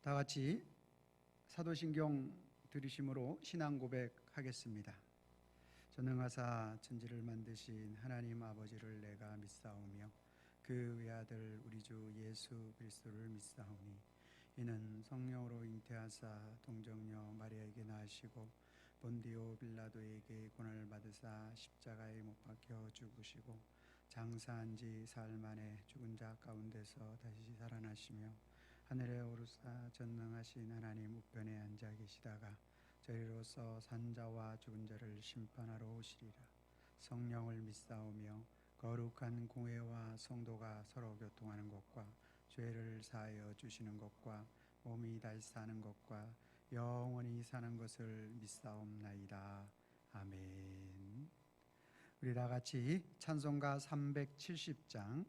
다 같이 사도신경 들으심으로 신앙 고백하겠습니다. 전능하사 천지를 만드신 하나님 아버지를 내가 믿사오며 그 외아들 우리 주 예수 그리스도를 믿사오니 이는 성령으로 잉태하사 동정녀 마리아에게 낳으시고 본디오 빌라도에게 고난을 받으사 십자가에 못 박혀 죽으시고 장사한 지 사흘 만에 죽은 자 가운데서 다시 살아나시며 하늘에 오르사 전능하신 하나님 우편에 앉아 계시다가 저희로서 산자와 죽은 자를 심판하러 오시리라. 성령을 믿사오며 거룩한 공회와 성도가 서로 교통하는 것과 죄를 사하여 주시는 것과 몸이 다시 사는 것과 영원히 사는 것을 믿사옵나이다. 아멘. 우리 다 같이 찬송가 370장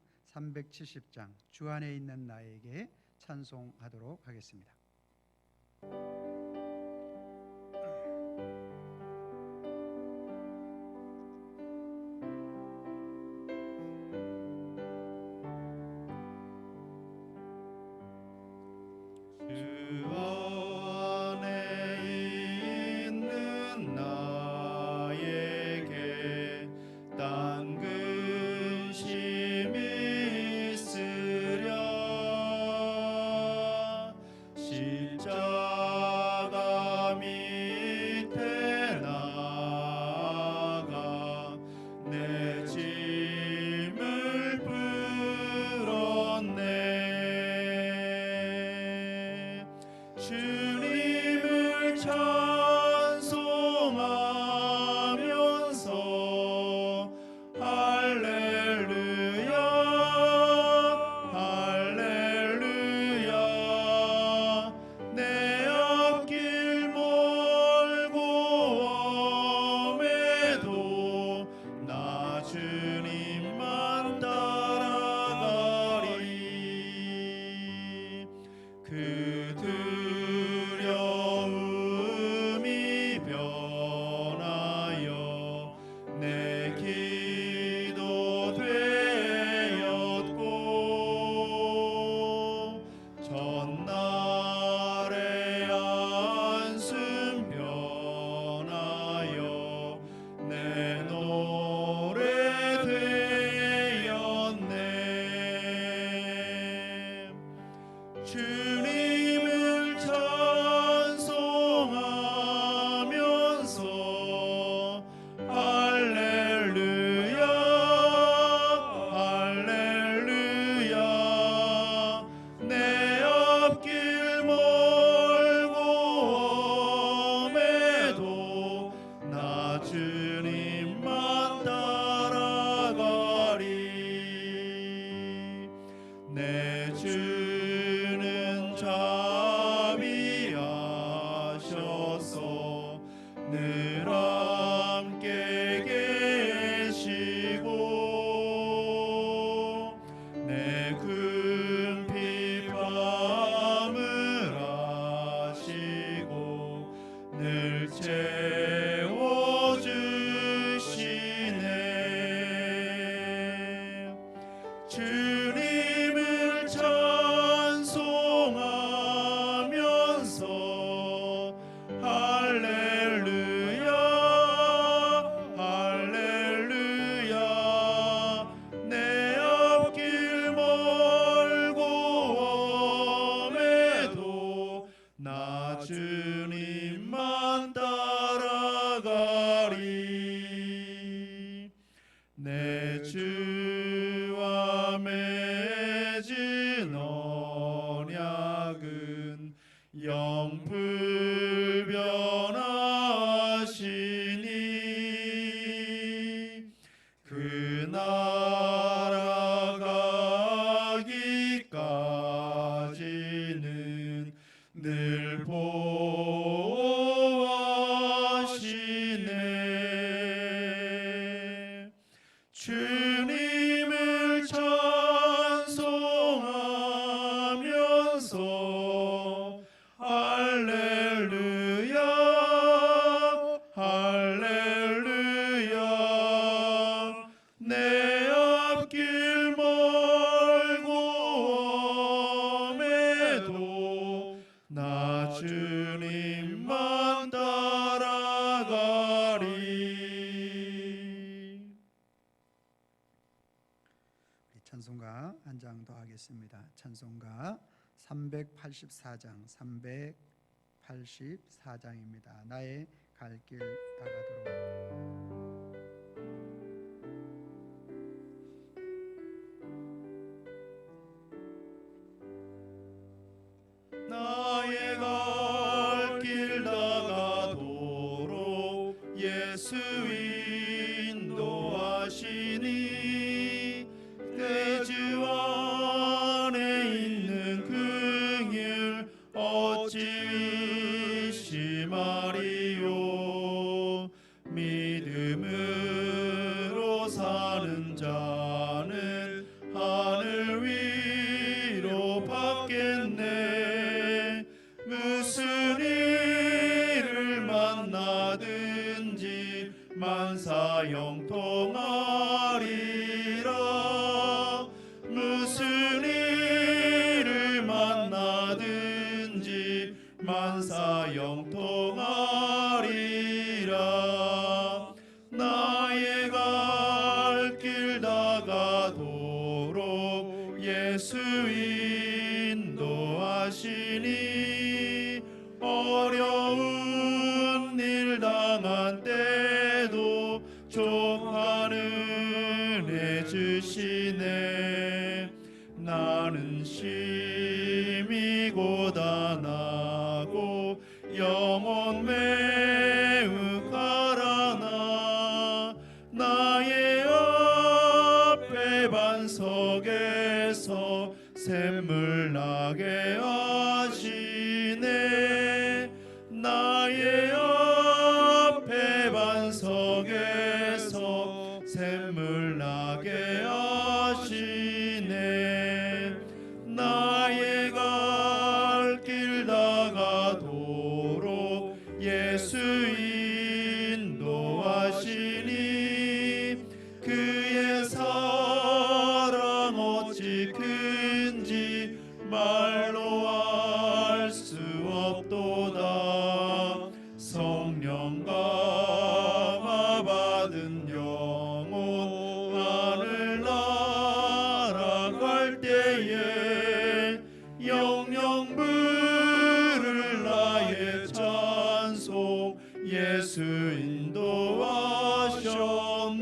주 안에 있는 나에게 찬송하도록 하겠습니다. 주님만 따라가리. 우리 찬송가 한 장 더 하겠습니다. 찬송가 384장 384장입니다. 나의 갈 길 다가도록. 나의 갈 길 다가도록 예수 인도하시니 대주 안에 있는 그 길 어찌 의심하리요. 믿음으로 사는 자는 하늘 위로 받겠네. 무슨 일을 만나든지 만사 형통하리라. 무슨 일을 만나든지 만사 형통하리라. 나의 갈 길 다가도록 예수 인도하시니 어려운 일 당한 때도 족한 은혜 주시네. 나는 심히 고단하고 영혼 매우 가라나 나의 앞에 반석에서 샘물 나게 하시네. 나의 앞에 반석에서 샘물 나게 하시네. 나의 갈 길 다가도록 예수 인도하시니 그의 사랑 어찌 큰지 말로 알 수 없도다. 성령 감화 받은 영혼 하늘 날아갈 때에 영영 부를 나의 찬송 예수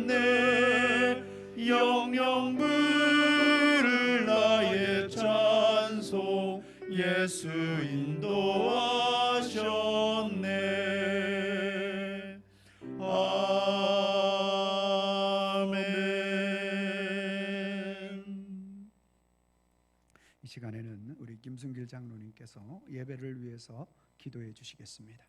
인도하셨네. 영영 부를 나의 찬송 예수 인도하셨네. 아멘. 이 시간에는 우리 김순길 장로님께서 예배를 위해서 기도해 주시겠습니다.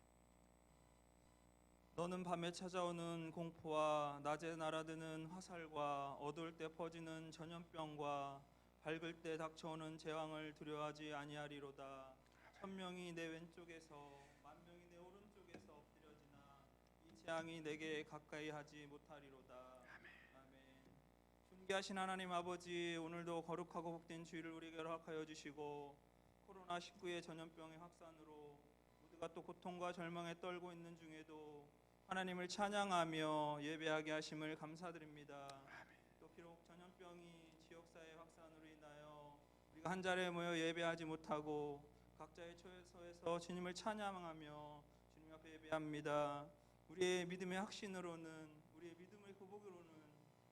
너는 밤에 찾아오는 공포와 낮에 날아드는 화살과 어두울 때 퍼지는 전염병과 밝을 때 닥쳐오는 재앙을 두려워하지 아니하리로다. 천명이 내 왼쪽에서 만명이 내 오른쪽에서 엎드려지나 이 재앙이 내게 가까이 하지 못하리로다. 아멘. 존귀하신 하나님 아버지, 오늘도 거룩하고 복된 주일을 우리에게 허락하여 주시고 코로나19의 전염병의 확산으로 모두가 또 고통과 절망에 떨고 있는 중에도 하나님을 찬양하며 예배하게 하심을 감사드립니다. 또 비록 전염병이 지역사회 확산으로 인하여 우리가 한 자리에 모여 예배하지 못하고 각자의 처소에서 주님을 찬양하며 주님 앞에 예배합니다. 우리의 믿음의 확신으로는, 우리의 믿음의 구복으로는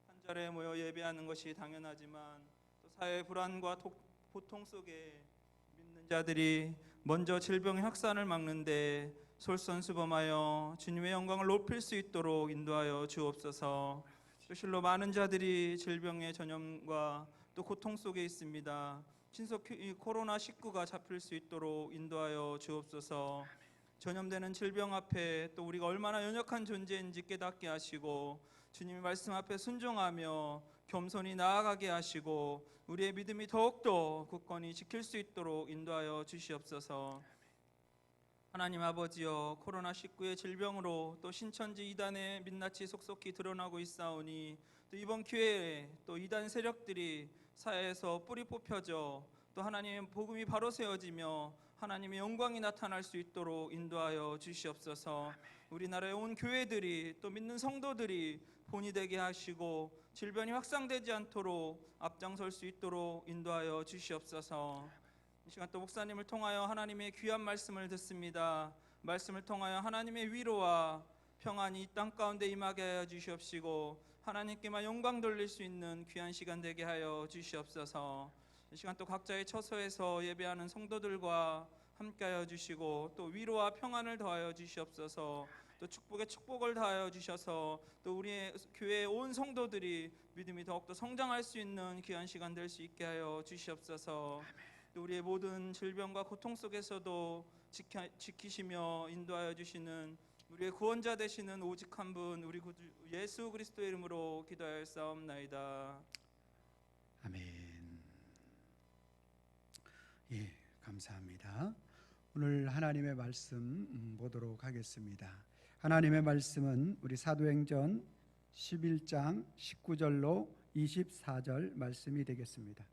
한 자리에 모여 예배하는 것이 당연하지만 또 사회의 불안과 고통 속에 믿는 자들이 먼저 질병의 확산을 막는데 솔선수범하여 주님의 영광을 높일 수 있도록 인도하여 주옵소서. 또 실로 많은 자들이 질병의 전염과 또 고통 속에 있습니다. 신속히 코로나19가 잡힐 수 있도록 인도하여 주옵소서. 전염되는 질병 앞에 또 우리가 얼마나 연약한 존재인지 깨닫게 하시고 주님의 말씀 앞에 순종하며 겸손히 나아가게 하시고 우리의 믿음이 더욱더 굳건히 지킬 수 있도록 인도하여 주시옵소서. 하나님 아버지여, 코로나19의 질병으로 또 신천지 이단의 민낯이 속속히 드러나고 있사오니 또 이번 기회에 또 이단 세력들이 사회에서 뿌리 뽑혀져 또 하나님의 복음이 바로 세워지며 하나님의 영광이 나타날 수 있도록 인도하여 주시옵소서. 우리나라의 온 교회들이 또 믿는 성도들이 본이 되게 하시고 질병이 확산되지 않도록 앞장설 수 있도록 인도하여 주시옵소서. 이 시간 또 목사님을 통하여 하나님의 귀한 말씀을 듣습니다. 말씀을 통하여 하나님의 위로와 평안이 이 땅 가운데 임하게 하여 주시옵시고 하나님께만 영광 돌릴 수 있는 귀한 시간 되게 하여 주시옵소서. 이 시간 또 각자의 처소에서 예배하는 성도들과 함께하여 주시고 또 위로와 평안을 더하여 주시옵소서. 또 축복에 축복을 더하여 주셔서 또 우리의 교회의 온 성도들이 믿음이 더욱더 성장할 수 있는 귀한 시간 될 수 있게 하여 주시옵소서. 또 우리의 모든 질병과 고통 속에서도 지키시며 인도하여 주시는 우리의 구원자 되시는 오직 한 분 우리 구주 예수 그리스도의 이름으로 기도하였사옵나이다. 아멘. 예, 감사합니다. 오늘 하나님의 말씀 보도록 하겠습니다. 하나님의 말씀은 우리 사도행전 11장 19절로 24절 말씀이 되겠습니다.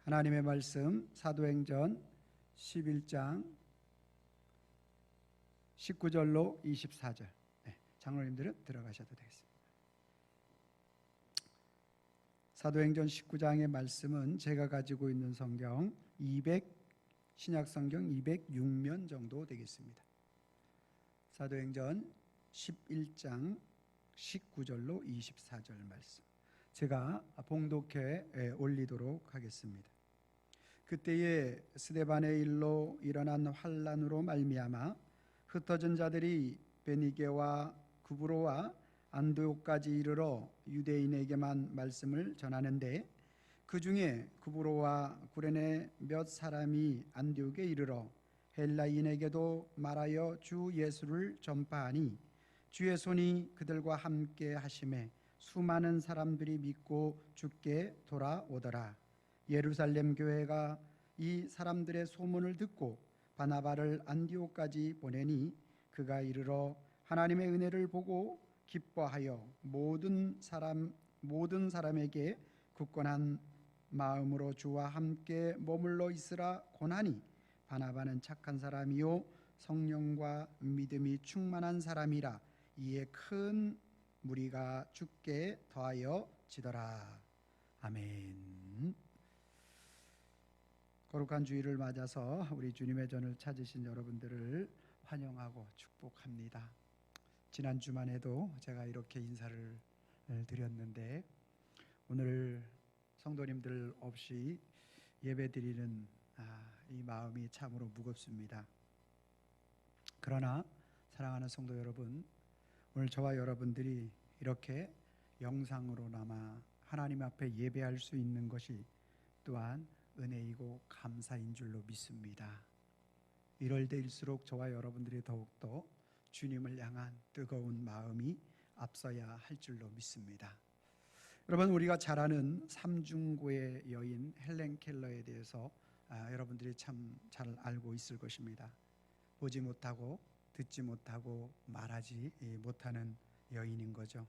하나님의 말씀 사도행전 11장 19절로 24절. 네, 장로님들은 들어가셔도 되겠습니다. 사도행전 19장의 말씀은 제가 가지고 있는 성경 신약 성경 206면 정도 되겠습니다. 사도행전 11장 19절로 24절 말씀 제가 봉독해 올리도록 하겠습니다. 그때에 스데반의 일로 일어난 환란으로 말미암아 흩어진 자들이 베니게와 구브로와 안디옥까지 이르러 유대인에게만 말씀을 전하는데 그 중에 구브로와 구레네 몇 사람이 안디옥에 이르러 헬라인에게도 말하여 주 예수를 전파하니 주의 손이 그들과 함께 하심에 수많은 사람들이 믿고 주께 돌아오더라. 예루살렘 교회가 이 사람들의 소문을 듣고 바나바를 안디옥까지 보내니 그가 이르러 하나님의 은혜를 보고 기뻐하여 모든 사람에게 굳건한 마음으로 주와 함께 머물러 있으라 권하니 바나바는 착한 사람이요 성령과 믿음이 충만한 사람이라 이에 큰 무리가 주께 더하여 지더라. 아멘. 거룩한 주일을 맞아서 우리 주님의 전을 찾으신 여러분들을 환영하고 축복합니다. 지난 주만에도 제가 이렇게 인사를 드렸는데 오늘 성도님들 없이 예배드리는 이 마음이 참으로 무겁습니다. 그러나 사랑하는 성도 여러분, 오늘 저와 여러분들이 이렇게 영상으로나마 하나님 앞에 예배할 수 있는 것이 또한 은혜이고 감사인 줄로 믿습니다. 이럴 때일수록 저와 여러분들이 더욱더 주님을 향한 뜨거운 마음이 앞서야 할 줄로 믿습니다. 여러분, 우리가 잘 아는 삼중고의 여인 헬렌 켈러에 대해서 여러분들이 참 잘 알고 있을 것입니다. 보지 못하고 듣지 못하고 말하지 못하는 여인인 거죠.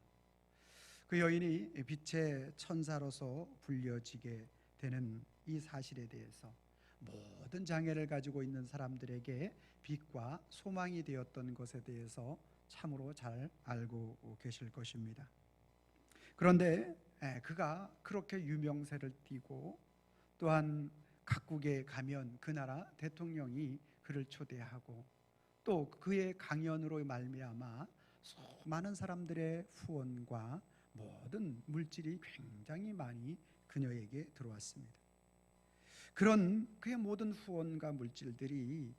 그 여인이 빛의 천사로서 불려지게 되는 이 사실에 대해서 모든 장애를 가지고 있는 사람들에게 빛과 소망이 되었던 것에 대해서 참으로 잘 알고 계실 것입니다. 그런데 그가 그렇게 유명세를 띠고 또한 각국에 가면 그 나라 대통령이 그를 초대하고 또 그의 강연으로 말미암아 수많은 사람들의 후원과 모든 물질이 굉장히 많이 그녀에게 들어왔습니다. 그런 그의 모든 후원과 물질들이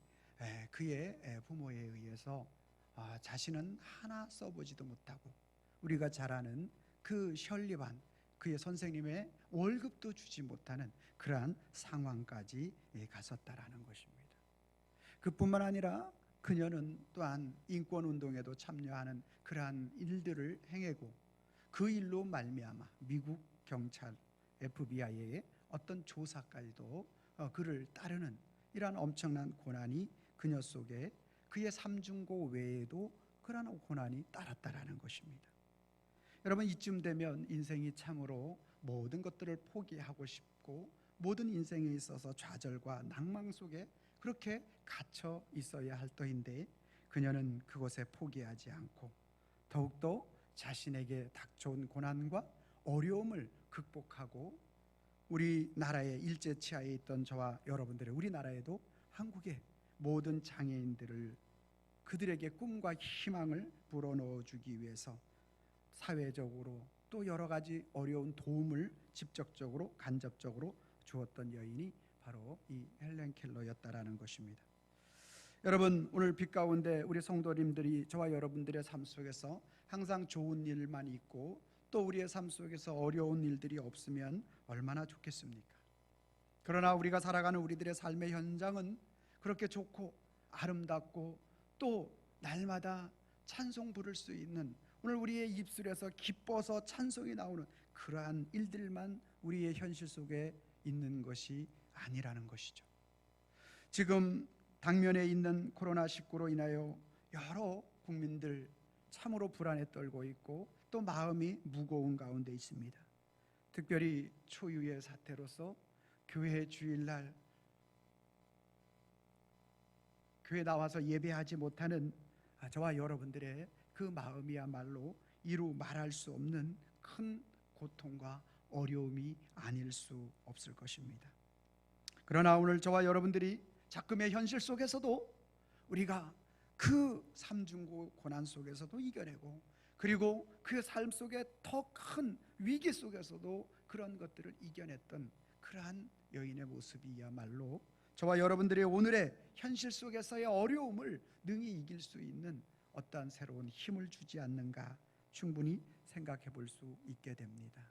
그의 부모에 의해서 자신은 하나 써보지도 못하고 우리가 잘 아는 그 셜리반 그의 선생님의 월급도 주지 못하는 그러한 상황까지 갔었다라는 것입니다. 그뿐만 아니라 그녀는 또한 인권운동에도 참여하는 그러한 일들을 행하고 그 일로 말미암아 미국 경찰 FBI의 어떤 조사까지도 그를 따르는 이러한 엄청난 고난이 그녀 속에 그의 삼중고 외에도 그러한 고난이 따랐다라는 것입니다. 여러분, 이쯤 되면 인생이 참으로 모든 것들을 포기하고 싶고 모든 인생에 있어서 좌절과 낭망 속에 그렇게 갇혀 있어야 할 터인데 그녀는 그곳에 포기하지 않고 더욱더 자신에게 닥쳐온 고난과 어려움을 극복하고 우리나라의 일제치하에 있던 저와 여러분들의 우리나라에도 한국의 모든 장애인들을 그들에게 꿈과 희망을 불어넣어주기 위해서 사회적으로 또 여러 가지 어려운 도움을 직접적으로 간접적으로 주었던 여인이 바로 이 헬렌 켈러였다라는 것입니다. 여러분, 오늘 빛 가운데 우리 성도님들이 저와 여러분들의 삶 속에서 항상 좋은 일만 있고 또 우리의 삶 속에서 어려운 일들이 없으면 얼마나 좋겠습니까? 그러나 우리가 살아가는 우리들의 삶의 현장은 그렇게 좋고 아름답고 또 날마다 찬송 부를 수 있는, 오늘 우리의 입술에서 기뻐서 찬송이 나오는 그러한 일들만 우리의 현실 속에 있는 것이 아니라는 것이죠. 지금 당면에 있는 코로나19로 인하여 여러 국민들 참으로 불안에 떨고 있고 또 마음이 무거운 가운데 있습니다. 특별히 초유의 사태로서 교회 주일날 교회 나와서 예배하지 못하는 저와 여러분들의 그 마음이야말로 이루 말할 수 없는 큰 고통과 어려움이 아닐 수 없을 것입니다. 그러나 오늘 저와 여러분들이 작금의 현실 속에서도 우리가 그 삼중고 고난 속에서도 이겨내고 그리고 그 삶 속에 더 큰 위기 속에서도 그런 것들을 이겨냈던 그러한 여인의 모습이야말로 저와 여러분들의 오늘의 현실 속에서의 어려움을 능히 이길 수 있는 어떠한 새로운 힘을 주지 않는가 충분히 생각해 볼 수 있게 됩니다.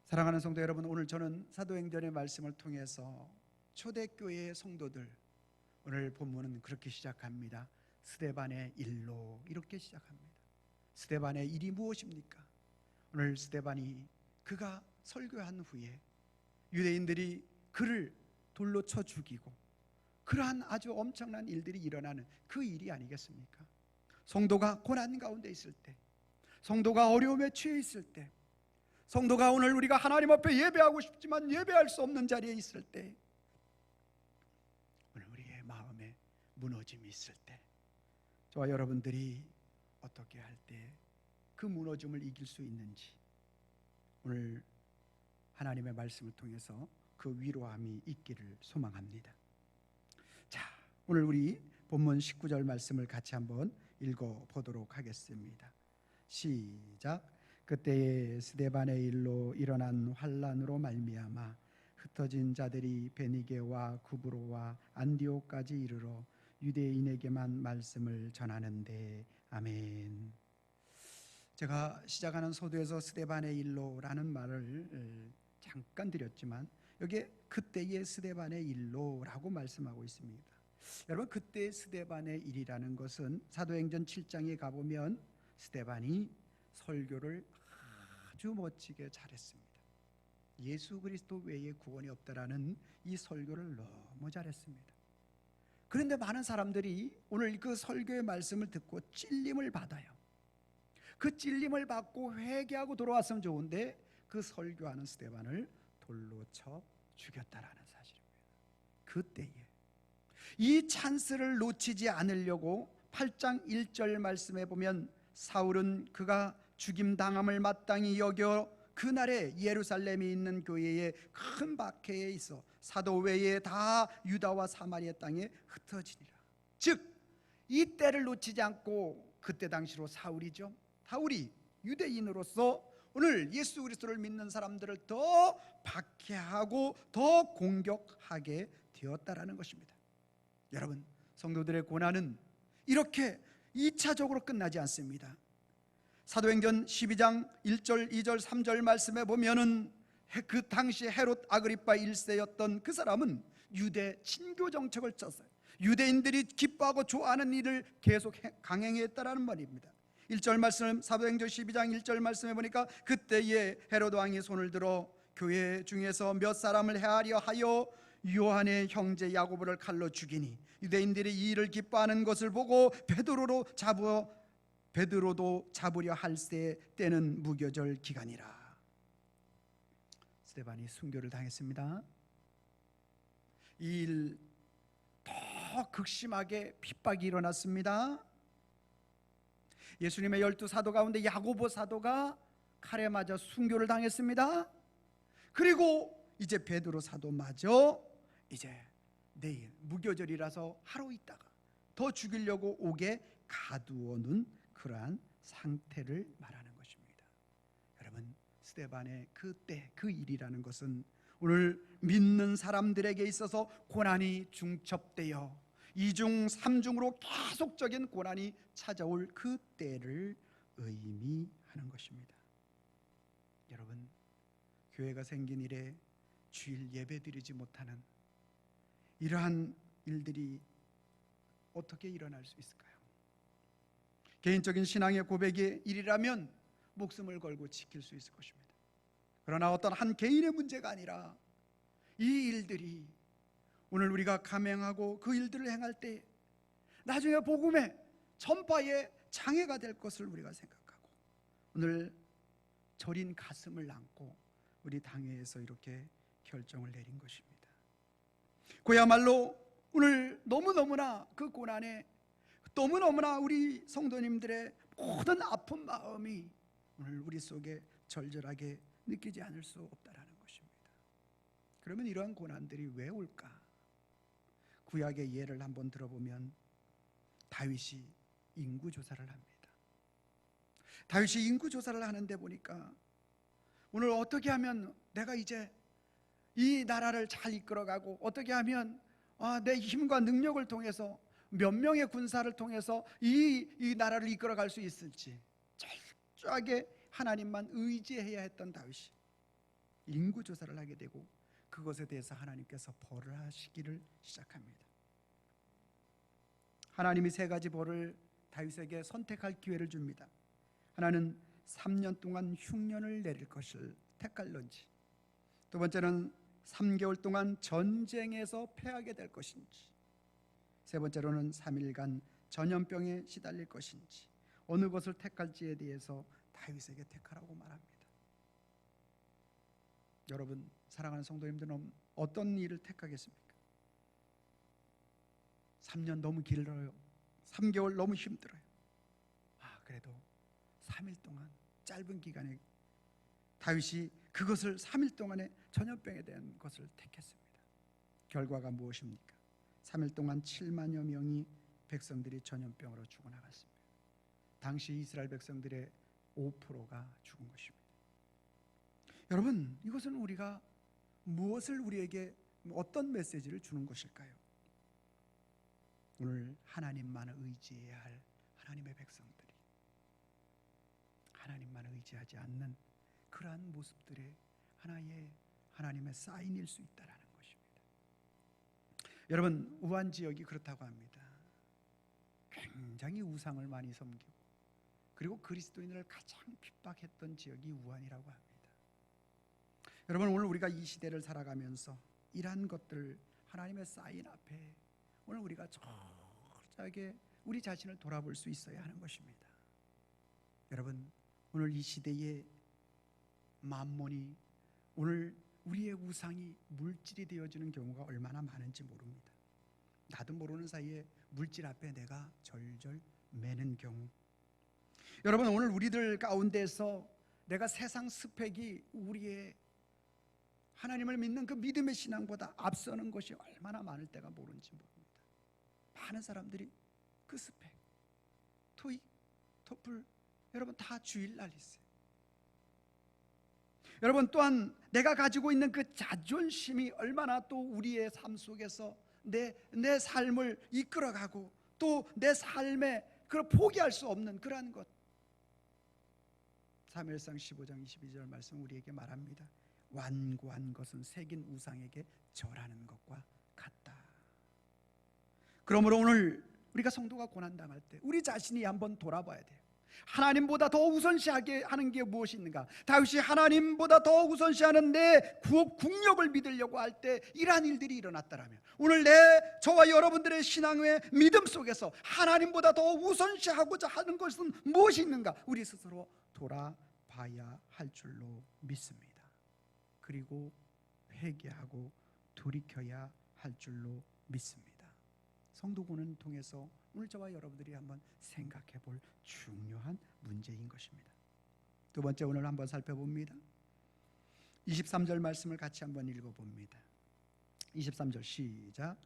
사랑하는 성도 여러분, 오늘 저는 사도행전의 말씀을 통해서 초대교회의 성도들, 오늘 본문은 그렇게 시작합니다. 스데반의 일로 이렇게 시작합니다. 스데반의 일이 무엇입니까? 오늘 스데반이 그가 설교한 후에 유대인들이 그를 돌로 쳐 죽이고 그러한 아주 엄청난 일들이 일어나는 그 일이 아니겠습니까? 성도가 고난 가운데 있을 때, 성도가 어려움에 처해 있을 때, 성도가 오늘 우리가 하나님 앞에 예배하고 싶지만 예배할 수 없는 자리에 있을 때, 오늘 우리의 마음에 무너짐이 있을 때, 저와 여러분들이 어떻게 할 때 그 무너짐을 이길 수 있는지 오늘 하나님의 말씀을 통해서 그 위로함이 있기를 소망합니다. 자, 오늘 우리 본문 19절 말씀을 같이 한번 읽어보도록 하겠습니다. 시작. 그때에 스데반의 일로 일어난 환난으로 말미암아 흩어진 자들이 베니게와 구브로와 안디옥까지 이르러 유대인에게만 말씀을 전하는데 아멘. 제가 시작하는 서두에서 스데반의 일로라는 말을 잠깐 드렸지만 여기에 그때의 스데반의 일로라고 말씀하고 있습니다. 여러분, 그때의 스데반의 일이라는 것은 사도행전 7장에 가보면 스데반이 설교를 아주 멋지게 잘했습니다. 예수 그리스도 외에 구원이 없다라는 이 설교를 너무 잘했습니다. 그런데 많은 사람들이 오늘 그 설교의 말씀을 듣고 찔림을 받아요. 그 찔림을 받고 회개하고 돌아왔으면 좋은데 그 설교하는 스데반을 돌로 쳐 죽였다라는 사실입니다. 그때에 이 찬스를 놓치지 않으려고 8장 1절 말씀에 보면 사울은 그가 죽임당함을 마땅히 여겨 그날에 예루살렘에 있는 교회의 큰 박해에 있어 사도 외에 다 유다와 사마리아 땅에 흩어지니라. 즉 이 때를 놓치지 않고 그때 당시로 사울이죠. 사울이 유대인으로서 오늘 예수 그리스도를 믿는 사람들을 더 박해하고 더 공격하게 되었다라는 것입니다. 여러분, 성도들의 고난은 이렇게 2차적으로 끝나지 않습니다. 사도행전 12장 1절, 2절, 3절 말씀에 보면은 그 당시 헤롯 아그리파 1세였던 그 사람은 유대 친교 정책을 짰어요. 유대인들이 기뻐하고 좋아하는 일을 계속 강행했다라는 말입니다. 1절 말씀, 사도행전 12장 1절 말씀에 보니까 그때에 헤롯 왕이 손을 들어 교회 중에서 몇 사람을 해하려 하여 요한의 형제 야고보를 칼로 죽이니 유대인들이 이 일을 기뻐하는 것을 보고 베드로도 잡으려 할세 때는 무교절 기간이라. 스데반이 순교를 당했습니다. 이 일 더 극심하게 핍박이 일어났습니다. 예수님의 12사도 가운데 야고보 사도가 칼에 맞아 순교를 당했습니다. 그리고 이제 베드로 사도마저 이제 내일 무교절이라서 하루 있다가 더 죽이려고 오게 가두어 놓은 그러한 상태를 말하는 것입니다. 여러분, 스데반의 그때 그 일이라는 것은 오늘 믿는 사람들에게 있어서 고난이 중첩되어 이중 삼중으로 계속적인 고난이 찾아올 그 때를 의미하는 것입니다. 여러분, 교회가 생긴 이래 주일 예배드리지 못하는 이러한 일들이 어떻게 일어날 수 있을까요? 개인적인 신앙의 고백의 일이라면 목숨을 걸고 지킬 수 있을 것입니다. 그러나 어떤 한 개인의 문제가 아니라 이 일들이 오늘 우리가 감행하고 그 일들을 행할 때 나중에 복음의 전파에 장애가 될 것을 우리가 생각하고 오늘 저린 가슴을 안고 우리 당회에서 이렇게 결정을 내린 것입니다. 그야말로 오늘 너무너무나 그 고난에 너무너무나 우리 성도님들의 모든 아픈 마음이 오늘 우리 속에 절절하게 느끼지 않을 수 없다라는 것입니다. 그러면 이러한 고난들이 왜 올까? 구약의 예를 한번 들어보면 다윗이 인구조사를 합니다. 다윗이 인구조사를 하는데 보니까 오늘 어떻게 하면 내가 이제 이 나라를 잘 이끌어가고 어떻게 하면 내 힘과 능력을 통해서 몇 명의 군사를 통해서 이 나라를 이끌어갈 수 있을지 철저하게 하나님만 의지해야 했던 다윗이 인구조사를 하게 되고 그것에 대해서 하나님께서 벌을 하시기를 시작합니다. 하나님이 세 가지 벌을 다윗에게 선택할 기회를 줍니다. 하나는 3년 동안 흉년을 내릴 것을 택할런지, 두 번째는 3개월 동안 전쟁에서 패하게 될 것인지, 세 번째로는 3일간 전염병에 시달릴 것인지, 어느 것을 택할지에 대해서 다윗에게 택하라고 말합니다. 여러분, 사랑하는 성도님들은 어떤 일을 택하겠습니까? 3년 너무 길어요. 3개월 너무 힘들어요. 그래도 3일 동안 짧은 기간에 다윗이 그것을 3일 동안에 전염병에 대한 것을 택했습니다. 결과가 무엇입니까? 3일 동안 7만여 명이 백성들이 전염병으로 죽어나갔습니다. 당시 이스라엘 백성들의 5%가 죽은 것입니다. 여러분, 이것은 우리가 무엇을 우리에게 어떤 메시지를 주는 것일까요? 오늘 하나님만 의지해야 할 하나님의 백성들이 하나님만 의지하지 않는 그러한 모습들의 하나의 하나님의 사인일 수 있다라는 것입니다. 여러분, 우한 지역이 그렇다고 합니다. 굉장히 우상을 많이 섬기고 그리고 그리스도인을 가장 핍박했던 지역이 우한이라고 합니다. 여러분, 오늘 우리가 이 시대를 살아가면서 이러한 것들 하나님의 사인 앞에 오늘 우리가 철저하게 우리 자신을 돌아볼 수 있어야 하는 것입니다. 여러분, 오늘 이 시대의 만몬이 오늘 우리의 우상이 물질이 되어지는 경우가 얼마나 많은지 모릅니다. 나도 모르는 사이에 물질 앞에 내가 절절 매는 경우, 여러분, 오늘 우리들 가운데서 내가 세상 스펙이 우리의 하나님을 믿는 그 믿음의 신앙보다 앞서는 것이 얼마나 많을 때가 모르는지 모릅니다. 많은 사람들이 그 스펙, 토익, 토플, 여러분 다 주일날 있어요. 여러분, 또한 내가 가지고 있는 그 자존심이 얼마나 또 우리의 삶 속에서 내 삶을 이끌어가고 또 내 삶에 그걸 포기할 수 없는 그러한 것, 사무엘상 15장 22절 말씀 우리에게 말합니다. 완고한 것은 새긴 우상에게 절하는 것과 같다. 그러므로 오늘 우리가 성도가 고난당할 때 우리 자신이 한번 돌아봐야 돼요. 하나님보다 더 우선시하게 하는 게 무엇이 있는가? 다윗이 하나님보다 더 우선시하는 내 국력을 믿으려고 할 때 이러한 일들이 일어났다라면 오늘 저와 여러분들의 신앙의 믿음 속에서 하나님보다 더 우선시하고자 하는 것은 무엇이 있는가? 우리 스스로 돌아봐야 할 줄로 믿습니다. 그리고 회개하고 돌이켜야 할 줄로 믿습니다. 성도군을 통해서 오늘 저와 여러분들이 한번 생각해 볼 중요한 문제인 것입니다. 두 번째, 오늘 한번 살펴봅니다. 23절 말씀을 같이 한번 읽어봅니다. 23절 시작.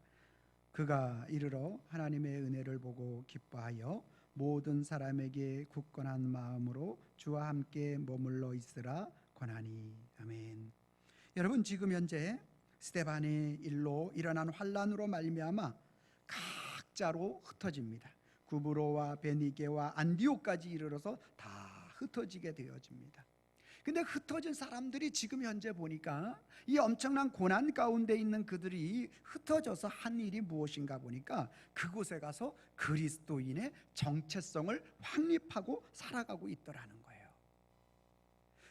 그가 이르러 하나님의 은혜를 보고 기뻐하여 모든 사람에게 굳건한 마음으로 주와 함께 머물러 있으라 권하니. 아멘. 여러분, 지금 현재 스데반의 일로 일어난 환란으로 말미암아 각자로 흩어집니다. 구브로와 베니게와 안디옥까지 이르러서 다 흩어지게 되어집니다. 근데 흩어진 사람들이 지금 현재 보니까 이 엄청난 고난 가운데 있는 그들이 흩어져서 한 일이 무엇인가 보니까 그곳에 가서 그리스도인의 정체성을 확립하고 살아가고 있더라는 거예요.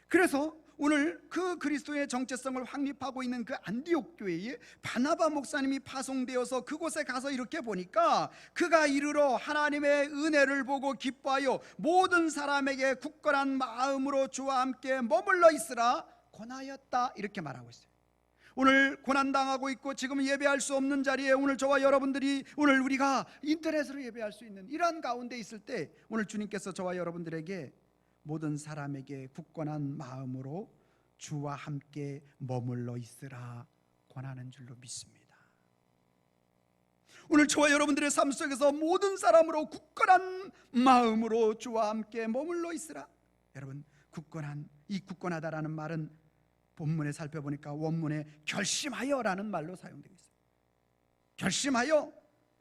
그래서 오늘 그 그리스도의 정체성을 확립하고 있는 그 안디옥 교회에 바나바 목사님이 파송되어서 그곳에 가서 이렇게 보니까 그가 이르러 하나님의 은혜를 보고 기뻐하여 모든 사람에게 굳건한 마음으로 주와 함께 머물러 있으라 권하였다, 이렇게 말하고 있어요. 오늘 고난당하고 있고 지금 예배할 수 없는 자리에 오늘 저와 여러분들이 오늘 우리가 인터넷으로 예배할 수 있는 이러한 가운데 있을 때 오늘 주님께서 저와 여러분들에게 모든 사람에게 굳건한 마음으로 주와 함께 머물러 있으라 권하는 줄로 믿습니다. 오늘 저와 여러분들의 삶 속에서 모든 사람으로 굳건한 마음으로 주와 함께 머물러 있으라. 여러분, 굳건하다라는 말은 본문에 살펴보니까 원문에 결심하여라는 말로 사용되고 있어요. 결심하여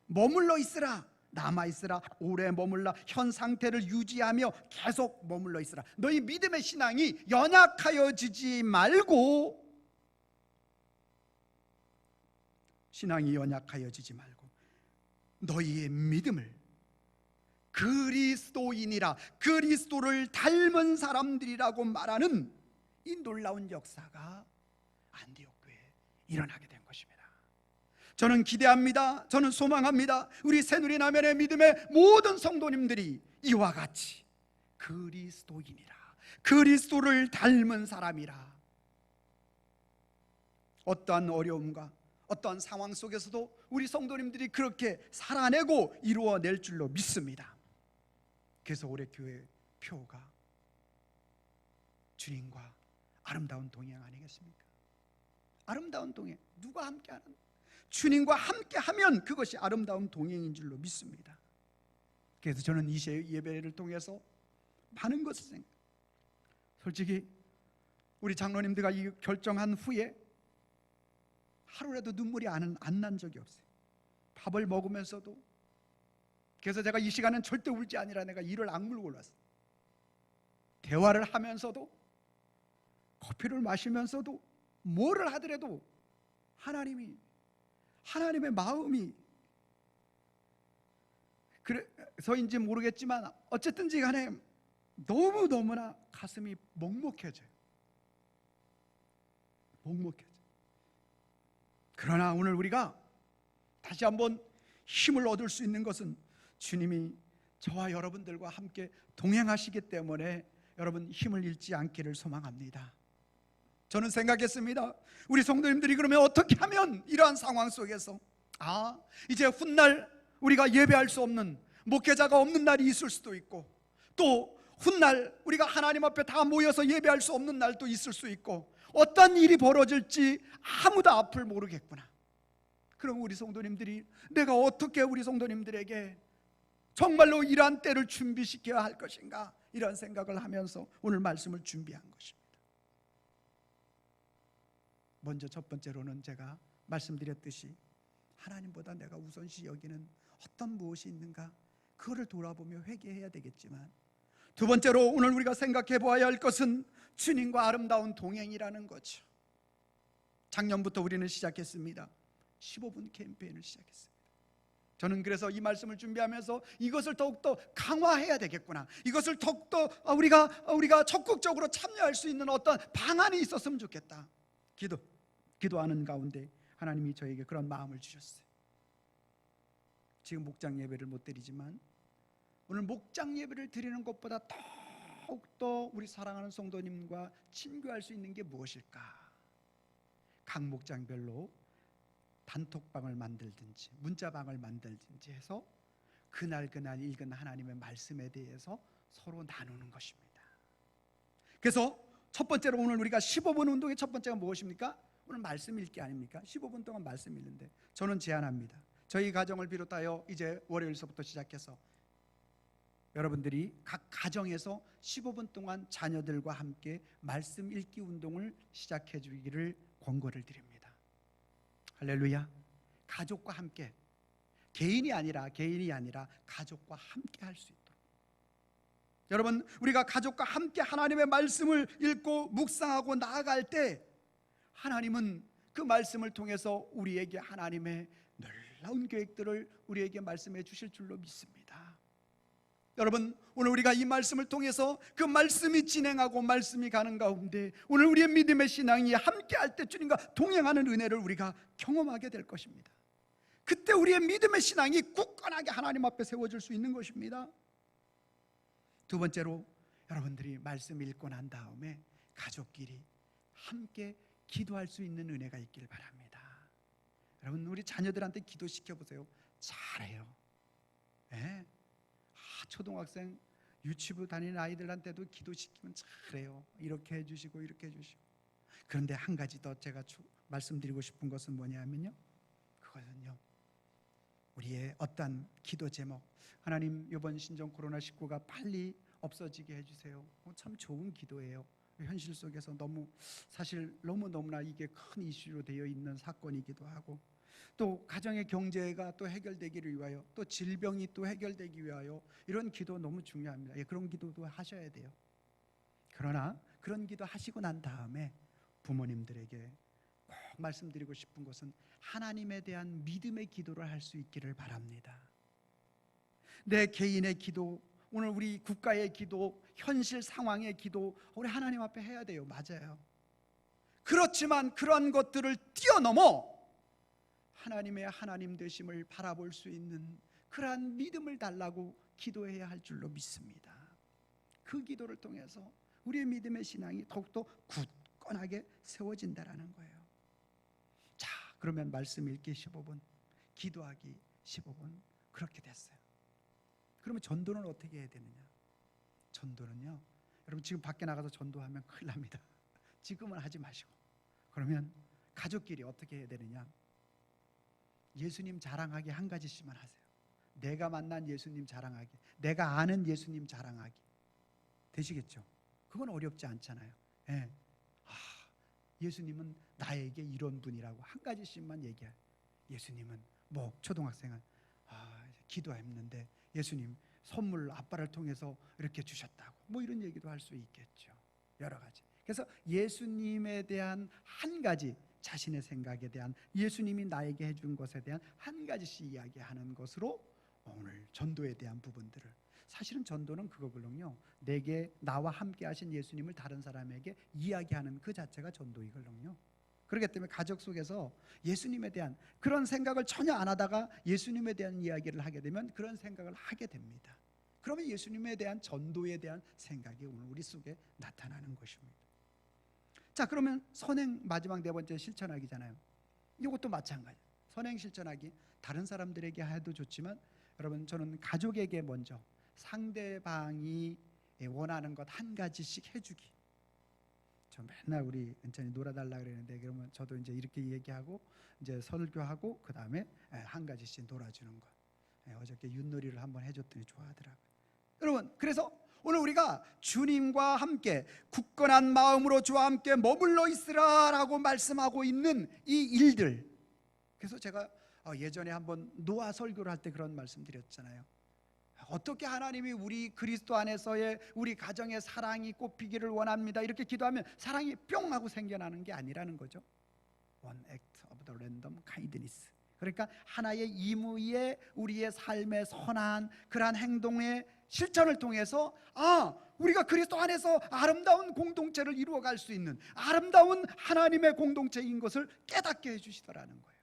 머물러 있으라, 남아 있으라, 오래 머물라, 현 상태를 유지하며 계속 머물러 있으라. 너희 믿음의 신앙이 연약하여지지 말고, 신앙이 연약하여지지 말고 너희의 믿음을 그리스도인이라, 그리스도를 닮은 사람들이라고 말하는 이 놀라운 역사가 안디옥 교회에 일어나게 된 것입니다. 저는 기대합니다. 저는 소망합니다. 우리 새누리남연의 믿음의 모든 성도님들이 이와 같이 그리스도인이라, 그리스도를 닮은 사람이라, 어떠한 어려움과 어떠한 상황 속에서도 우리 성도님들이 그렇게 살아내고 이루어낼 줄로 믿습니다. 그래서 올해 교회 표가 주님과 아름다운 동행 아니겠습니까? 아름다운 동행, 누가 함께하는? 주님과 함께하면 그것이 아름다운 동행인 줄로 믿습니다. 그래서 저는 이 예배를 통해서 많은 것을 생각해요. 솔직히 우리 장로님들과 이 결정한 후에 하루라도 눈물이 안 난 적이 없어요. 밥을 먹으면서도. 그래서 제가 이 시간은 절대 울지 아니라 내가 이를 악물고 올랐어요. 대화를 하면서도, 커피를 마시면서도, 뭐를 하더라도 하나님의 마음이, 그래서인지 모르겠지만 어쨌든지 간에 너무나 가슴이 먹먹해져요. 그러나 오늘 우리가 다시 한번 힘을 얻을 수 있는 것은 주님이 저와 여러분들과 함께 동행하시기 때문에 여러분 힘을 잃지 않기를 소망합니다. 저는 생각했습니다. 우리 성도님들이 그러면 어떻게 하면 이러한 상황 속에서 이제 훗날 우리가 예배할 수 없는, 목회자가 없는 날이 있을 수도 있고, 또 훗날 우리가 하나님 앞에 다 모여서 예배할 수 없는 날도 있을 수 있고, 어떤 일이 벌어질지 아무도 앞을 모르겠구나. 그럼 우리 성도님들이 내가 어떻게 우리 성도님들에게 정말로 이러한 때를 준비시켜야 할 것인가, 이런 생각을 하면서 오늘 말씀을 준비한 것입니다. 먼저 첫 번째로는 제가 말씀드렸듯이 하나님보다 내가 우선시 여기는 어떤 무엇이 있는가, 그거를 돌아보며 회개해야 되겠지만, 두 번째로 오늘 우리가 생각해 보아야 할 것은 주님과 아름다운 동행이라는 거죠. 작년부터 우리는 시작했습니다. 15분 캠페인을 시작했습니다. 저는 그래서 이 말씀을 준비하면서 이것을 더욱더 강화해야 되겠구나, 이것을 더욱더 우리가 적극적으로 참여할 수 있는 어떤 방안이 있었으면 좋겠다, 기도하는 가운데 하나님이 저에게 그런 마음을 주셨어요. 지금 목장 예배를 못 드리지만 오늘 목장 예배를 드리는 것보다 더욱더 우리 사랑하는 성도님과 친교할 수 있는 게 무엇일까? 각 목장별로 단톡방을 만들든지 문자방을 만들든지 해서 그날 읽은 하나님의 말씀에 대해서 서로 나누는 것입니다. 그래서 첫 번째로 오늘 우리가 15분 운동의 첫 번째가 무엇입니까? 오늘 말씀 읽기 아닙니까? 15분 동안 말씀 읽는데 저는 제안합니다. 저희 가정을 비롯하여 이제 월요일서부터 시작해서 여러분들이 각 가정에서 15분 동안 자녀들과 함께 말씀 읽기 운동을 시작해 주기를 권고를 드립니다. 할렐루야. 가족과 함께, 개인이 아니라 가족과 함께 할 수 있도록. 여러분, 우리가 가족과 함께 하나님의 말씀을 읽고 묵상하고 나아갈 때 하나님은 그 말씀을 통해서 우리에게 하나님의 놀라운 계획들을 우리에게 말씀해 주실 줄로 믿습니다. 여러분, 오늘 우리가 이 말씀을 통해서 그 말씀이 진행하고 말씀이 가는 가운데 오늘 우리의 믿음의 신앙이 함께 할 때 주님과 동행하는 은혜를 우리가 경험하게 될 것입니다. 그때 우리의 믿음의 신앙이 굳건하게 하나님 앞에 세워질 수 있는 것입니다. 두 번째로 여러분들이 말씀 읽고 난 다음에 가족끼리 함께 기도할 수 있는 은혜가 있길 바랍니다. 여러분, 우리 자녀들한테 기도시켜 보세요. 잘해요. 네? 초등학생, 유치부 다니는 아이들한테도 기도시키면 잘해요. 이렇게 해주시고 이렇게 해주시고. 그런데 한 가지 더 제가 말씀드리고 싶은 것은 뭐냐면요, 그것은요, 우리의 어떤 기도 제목, 하나님 이번 신종 코로나19가 빨리 없어지게 해주세요. 참 좋은 기도예요. 현실 속에서 너무나 이게 큰 이슈로 되어 있는 사건이기도 하고, 또 가정의 경제가 또 해결되기를 위하여, 또 질병이 또 해결되기 위하여 이런 기도 너무 중요합니다. 그런 기도도 하셔야 돼요. 그러나 그런 기도 하시고 난 다음에 부모님들에게 꼭 말씀드리고 싶은 것은 하나님에 대한 믿음의 기도를 할 수 있기를 바랍니다. 내 개인의 기도, 오늘 우리 국가의 기도, 현실 상황의 기도, 우리 하나님 앞에 해야 돼요. 맞아요. 그렇지만 그런 것들을 뛰어넘어 하나님의 하나님 되심을 바라볼 수 있는 그러한 믿음을 달라고 기도해야 할 줄로 믿습니다. 그 기도를 통해서 우리의 믿음의 신앙이 더욱더 굳건하게 세워진다라는 거예요. 자, 그러면 말씀 읽기 15분, 기도하기 15분, 그렇게 됐어요. 그러면 전도는 어떻게 해야 되느냐? 전도는요, 여러분 지금 밖에 나가서 전도하면 큰일 납니다. 지금은 하지 마시고. 그러면 가족끼리 어떻게 해야 되느냐? 예수님 자랑하기 한 가지씩만 하세요. 내가 만난 예수님 자랑하기, 내가 아는 예수님 자랑하기. 되시겠죠? 그건 어렵지 않잖아요. 예. 예수님은 나에게 이런 분이라고 한 가지씩만 얘기해요. 예수님은 초등학생은 기도했는데 예수님 선물 아빠를 통해서 이렇게 주셨다고, 이런 얘기도 할 수 있겠죠. 여러 가지. 그래서 예수님에 대한 한 가지, 자신의 생각에 대한, 예수님이 나에게 해준 것에 대한 한 가지씩 이야기하는 것으로 오늘 전도에 대한 부분들을, 사실은 전도는 그거걸요, 나와 함께 하신 예수님을 다른 사람에게 이야기하는 그 자체가 전도이걸요. 그렇기 때문에 가족 속에서 예수님에 대한 그런 생각을 전혀 안 하다가 예수님에 대한 이야기를 하게 되면 그런 생각을 하게 됩니다. 그러면 예수님에 대한 전도에 대한 생각이 오늘 우리 속에 나타나는 것입니다. 자, 그러면 선행 마지막 네 번째 실천하기잖아요. 이것도 마찬가지. 선행 실천하기, 다른 사람들에게 해도 좋지만 여러분, 저는 가족에게 먼저 상대방이 원하는 것 한 가지씩 해주기. 저 맨날 우리 은찬이 놀아달라 그러는데, 그러면 저도 이제 이렇게 얘기하고 이제 설교하고 그 다음에 한 가지씩 놀아주는 것. 어저께 윷놀이를 한번 해줬더니 좋아하더라고요. 여러분, 그래서 오늘 우리가 주님과 함께 굳건한 마음으로 주와 함께 머물러 있으라라고 말씀하고 있는 이 일들. 그래서 제가 예전에 한번 노아 설교를 할 때 그런 말씀 드렸잖아요. 어떻게 하나님이 우리 그리스도 안에서의 우리 가정의 사랑이 꽃피기를 원합니다, 이렇게 기도하면 사랑이 뿅 하고 생겨나는 게 아니라는 거죠. One act of the random kindness. 그러니까 하나의 임의의 우리의 삶의 선한 그러한 행동의 실천을 통해서 우리가 그리스도 안에서 아름다운 공동체를 이루어갈 수 있는 아름다운 하나님의 공동체인 것을 깨닫게 해주시더라는 거예요.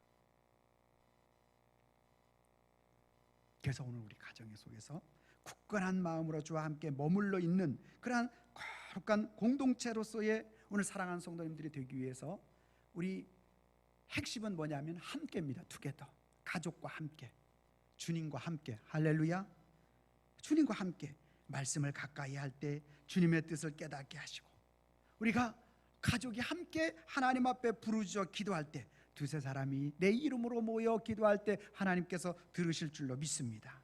그래서 오늘 우리 가정 속에서 굳건한 마음으로 주와 함께 머물러 있는 그러한 거룩한 공동체로서의 오늘 사랑하는 성도님들이 되기 위해서 우리 핵심은 뭐냐면 함께입니다. 투게더. 가족과 함께, 주님과 함께. 할렐루야. 주님과 함께 말씀을 가까이 할 때 주님의 뜻을 깨닫게 하시고, 우리가 가족이 함께 하나님 앞에 부르짖어 기도할 때, 두세 사람이 내 이름으로 모여 기도할 때 하나님께서 들으실 줄로 믿습니다.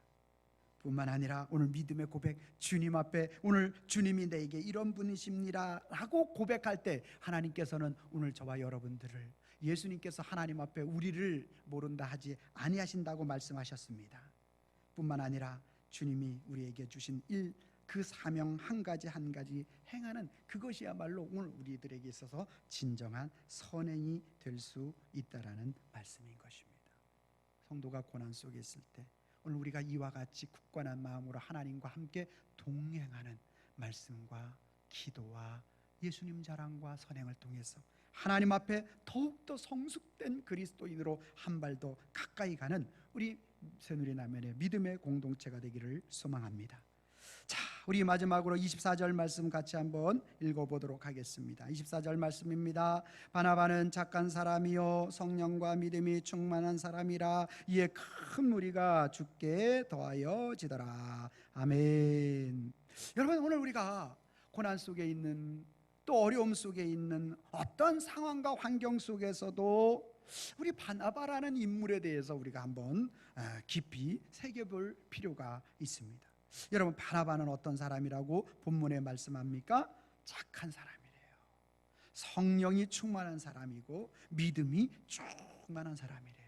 뿐만 아니라 오늘 믿음의 고백, 주님 앞에 오늘 주님이 내게 이런 분이십니다 라고 고백할 때 하나님께서는 오늘 저와 여러분들을, 예수님께서 하나님 앞에 우리를 모른다 하지 아니하신다고 말씀하셨습니다. 뿐만 아니라 주님이 우리에게 주신 그 사명 한 가지 한 가지 행하는 그것이야말로 오늘 우리들에게 있어서 진정한 선행이 될 수 있다라는 말씀인 것입니다. 성도가 고난 속에 있을 때 오늘 우리가 이와 같이 굳건한 마음으로 하나님과 함께 동행하는 말씀과 기도와 예수님 자랑과 선행을 통해서 하나님 앞에 더욱더 성숙된 그리스도인으로 한 발 더 가까이 가는 우리 새누리남면의 믿음의 공동체가 되기를 소망합니다. 자, 우리 마지막으로 24절 말씀 같이 한번 읽어보도록 하겠습니다. 24절 말씀입니다. 바나바는 착한 사람이요 성령과 믿음이 충만한 사람이라 이에 큰 무리가 주께 더하여지더라. 아멘. 여러분, 오늘 우리가 고난 속에 있는, 또 어려움 속에 있는 어떤 상황과 환경 속에서도 우리 바나바라는 인물에 대해서 우리가 한번 깊이 새겨볼 필요가 있습니다. 여러분, 바나바는 어떤 사람이라고 본문에 말씀합니까? 착한 사람이래요. 성령이 충만한 사람이고 믿음이 충만한 사람이래요.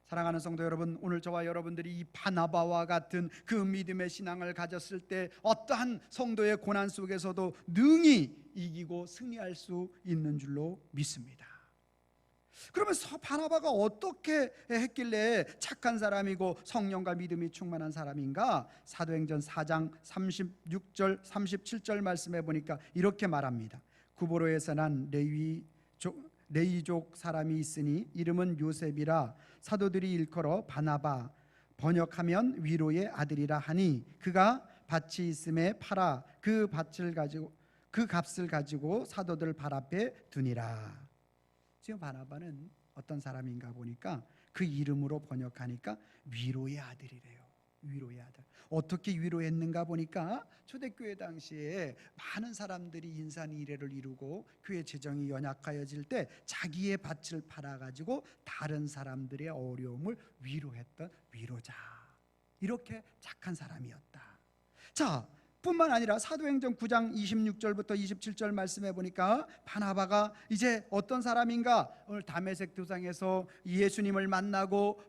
사랑하는 성도 여러분, 오늘 저와 여러분들이 이 바나바와 같은 그 믿음의 신앙을 가졌을 때 어떠한 성도의 고난 속에서도 능히 이기고 승리할 수 있는 줄로 믿습니다. 그러면 바나바가 어떻게 했길래 착한 사람이고 성령과 믿음이 충만한 사람인가? 사도행전 4장 36절 37절 말씀해 보니까 이렇게 말합니다. 구보로에서 난 레위족 사람이 있으니 이름은 요셉이라 사도들이 일컬어 바나바, 번역하면 위로의 아들이라 하니 그가 밭이 있음에 팔아 그 값을 가지고 사도들 발 앞에 두니라. 지금 바나바는 어떤 사람인가 보니까 그 이름으로 번역하니까 위로의 아들이래요. 위로의 아들. 어떻게 위로했는가 보니까 초대교회 당시에 많은 사람들이 인산이례를 이루고 교회 재정이 연약하여질 때 자기의 밭을 팔아가지고 다른 사람들의 어려움을 위로했던 위로자. 이렇게 착한 사람이었다. 자, 뿐만 아니라 사도행전 9장 26절부터 27절 말씀해 보니까 바나바가 이제 어떤 사람인가? 오늘 다메섹 도상에서 예수님을 만나고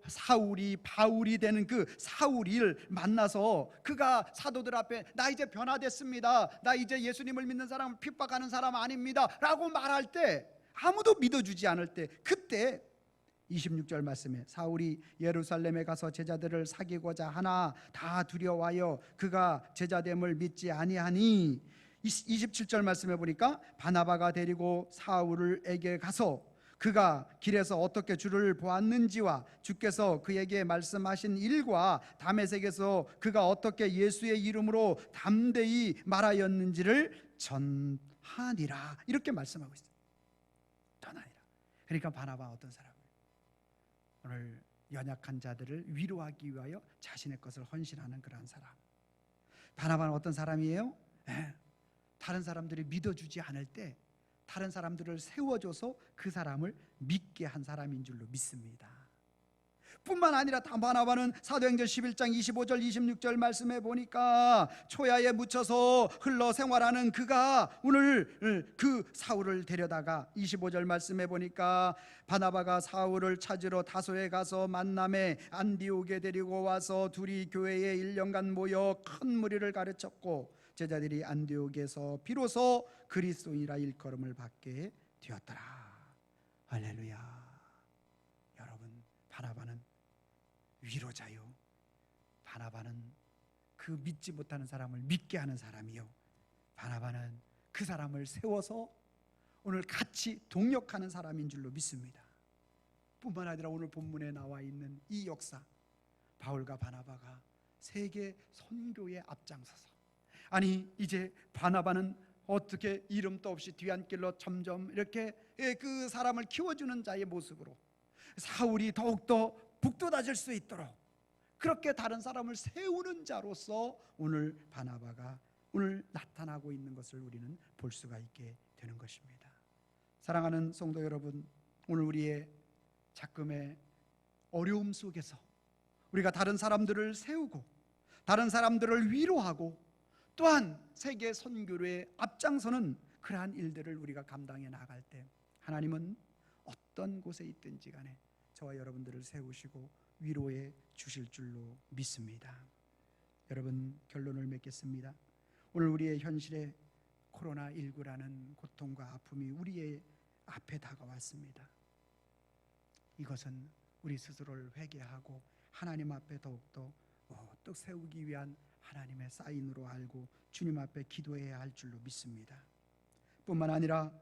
바울이 되는 그 사울을 만나서 그가 사도들 앞에 나 이제 변화됐습니다, 나 이제 예수님을 믿는 사람, 핍박하는 사람 아닙니다 라고 말할 때 아무도 믿어주지 않을 때, 그때 26절 말씀에 사울이 예루살렘에 가서 제자들을 사귀고자 하나 다 두려워하여 그가 제자됨을 믿지 아니하니, 27절 말씀해 보니까 바나바가 데리고 사울에게 가서 그가 길에서 어떻게 주를 보았는지와 주께서 그에게 말씀하신 일과 다메섹에서 그가 어떻게 예수의 이름으로 담대히 말하였는지를 전하니라. 이렇게 말씀하고 있어요. 전하니라. 그러니까 바나바 어떤 사람? 오늘 연약한 자들을 위로하기 위하여 자신의 것을 헌신하는 그러한 사람. 바나바는 어떤 사람이에요? 다른 사람들이 믿어주지 않을 때 다른 사람들을 세워줘서 그 사람을 믿게 한 사람인 줄로 믿습니다. 뿐만 아니라 바나바는 사도행전 11장 25절 26절 말씀해 보니까 초야에 묻혀서 흘러 생활하는 그가 오늘 그 사울을 데려다가 25절 말씀해 보니까 바나바가 사울을 찾으러 다소에 가서 만남에 안디옥에 데리고 와서 둘이 교회에 1년간 모여 큰 무리를 가르쳤고 제자들이 안디옥에서 비로소 그리스도인이라 일컬음을 받게 되었더라. 할렐루야. 여러분, 바나바는 위로자요, 바나바는 그 믿지 못하는 사람을 믿게 하는 사람이요, 바나바는 그 사람을 세워서 오늘 같이 동역하는 사람인 줄로 믿습니다. 뿐만 아니라 오늘 본문에 나와 있는 이 역사, 바울과 바나바가 세계 선교에 앞장서서, 아니 이제 바나바는 어떻게 이름도 없이 뒤안길로 점점 이렇게 그 사람을 키워주는 자의 모습으로 사울이 더욱더 북돋아질 수 있도록 그렇게 다른 사람을 세우는 자로서 오늘 바나바가 오늘 나타나고 있는 것을 우리는 볼 수가 있게 되는 것입니다. 사랑하는 성도 여러분, 오늘 우리의 작금의 어려움 속에서 우리가 다른 사람들을 세우고 다른 사람들을 위로하고 또한 세계 선교에 앞장서는 그러한 일들을 우리가 감당해 나갈 때 하나님은 어떤 곳에 있든지 간에 저와 여러분들을 세우시고 위로해 주실 줄로 믿습니다. 여러분, 결론을 맺겠습니다. 오늘 우리의 현실에 코로나19라는 고통과 아픔이 우리의 앞에 다가왔습니다. 이것은 우리 스스로를 회개하고 하나님 앞에 더욱더 또 세우기 위한 하나님의 사인으로 알고 주님 앞에 기도해야 할 줄로 믿습니다. 뿐만 아니라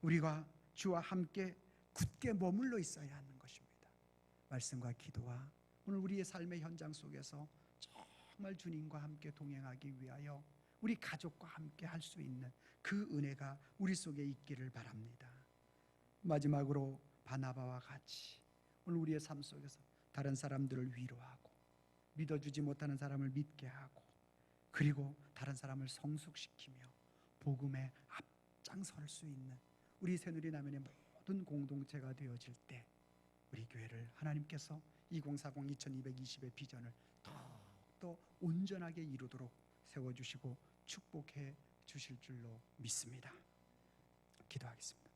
우리가 주와 함께 굳게 머물러 있어야 하는 것입니다. 말씀과 기도와 오늘 우리의 삶의 현장 속에서 정말 주님과 함께 동행하기 위하여 우리 가족과 함께 할 수 있는 그 은혜가 우리 속에 있기를 바랍니다. 마지막으로 바나바와 같이 오늘 우리의 삶 속에서 다른 사람들을 위로하고 믿어주지 못하는 사람을 믿게 하고 그리고 다른 사람을 성숙시키며 복음에 앞장설 수 있는 우리 새누리남연의 모든 공동체가 되어질 때 우리 교회를 하나님께서 2040-2220의 비전을 더욱더 온전하게 이루도록 세워주시고 축복해 주실 줄로 믿습니다. 기도하겠습니다.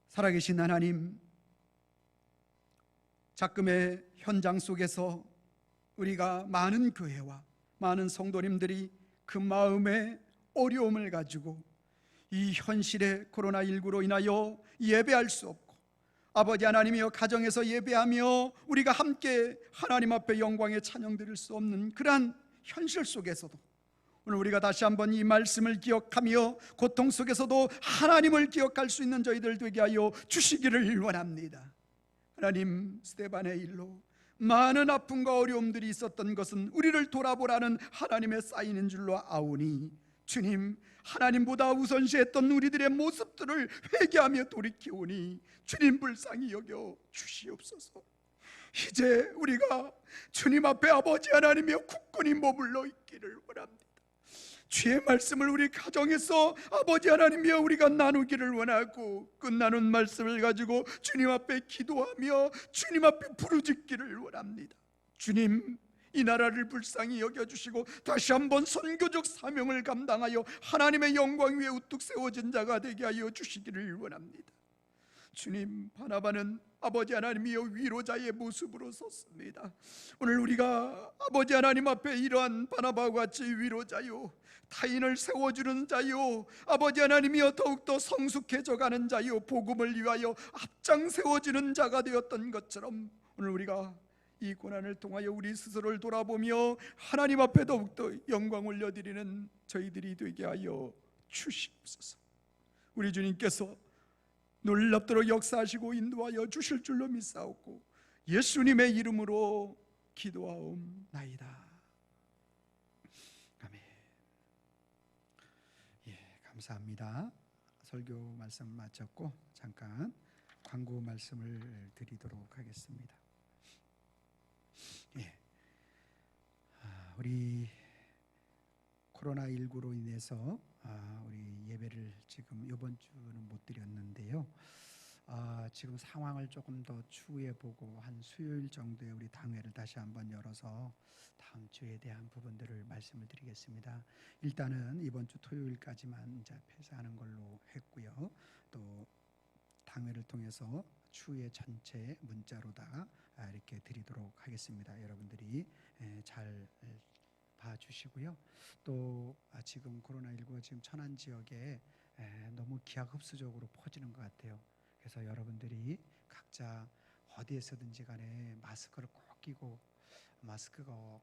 살아계신 하나님, 작금의 현장 속에서 우리가 많은 교회와 많은 성도님들이 그 마음의 어려움을 가지고 이 현실의 코로나19로 인하여 예배할 수 없고 아버지 하나님이여 가정에서 예배하며 우리가 함께 하나님 앞에 영광의 찬양 드릴 수 없는 그러한 현실 속에서도 오늘 우리가 다시 한번 이 말씀을 기억하며 고통 속에서도 하나님을 기억할 수 있는 저희들 되게 하여 주시기를 원합니다. 하나님, 스데반의 일로 많은 아픔과 어려움들이 있었던 것은 우리를 돌아보라는 하나님의 사인인 줄로 아오니 주님, 하나님보다 우선시했던 우리들의 모습들을 회개하며 돌이키오니 주님 불쌍히 여겨 주시옵소서. 이제 우리가 주님 앞에 아버지 하나님이여 굳건히 머물러 있기를 원합니다. 주의 말씀을 우리 가정에서 아버지 하나님이여 우리가 나누기를 원하고 끝나는 말씀을 가지고 주님 앞에 기도하며 주님 앞에 부르짖기를 원합니다. 주님, 이 나라를 불쌍히 여겨주시고 다시 한번 선교적 사명을 감당하여 하나님의 영광 위에 우뚝 세워진 자가 되게 하여 주시기를 원합니다. 주님, 바나바는 아버지 하나님이여 위로자의 모습으로 섰습니다. 오늘 우리가 아버지 하나님 앞에 이러한 바나바와 같이 위로자요, 타인을 세워주는 자요, 아버지 하나님이여 더욱더 성숙해져 가는 자요, 복음을 위하여 앞장 세워지는 자가 되었던 것처럼 오늘 우리가 이 고난을 통하여 우리 스스로를 돌아보며 하나님 앞에 더욱더 영광 올려드리는 저희들이 되게 하여 주시옵소서. 우리 주님께서 놀랍도록 역사하시고 인도하여 주실 줄로 믿사옵고 예수님의 이름으로 기도하옵나이다. 아멘. 감사합니다. 설교 말씀 마쳤고 잠깐 광고 말씀을 드리도록 하겠습니다. 우리 코로나19로 인해서 우리 예배를 지금 이번 주는 못 드렸는데요. 지금 상황을 조금 더 추후에 보고 한 수요일 정도에 우리 당회를 다시 한번 열어서 다음 주에 대한 부분들을 말씀을 드리겠습니다. 일단은 이번 주 토요일까지만 이제 폐쇄하는 걸로 했고요. 또 당회를 통해서 추후에 전체 문자로다가 이렇게 드리도록 하겠습니다. 여러분들이 잘 봐주시고요. 또 지금 코로나19가 지금 천안 지역에 너무 기하급수적으로 퍼지는 것 같아요. 그래서 여러분들이 각자 어디에서든지 간에 마스크를 꼭 끼고, 마스크가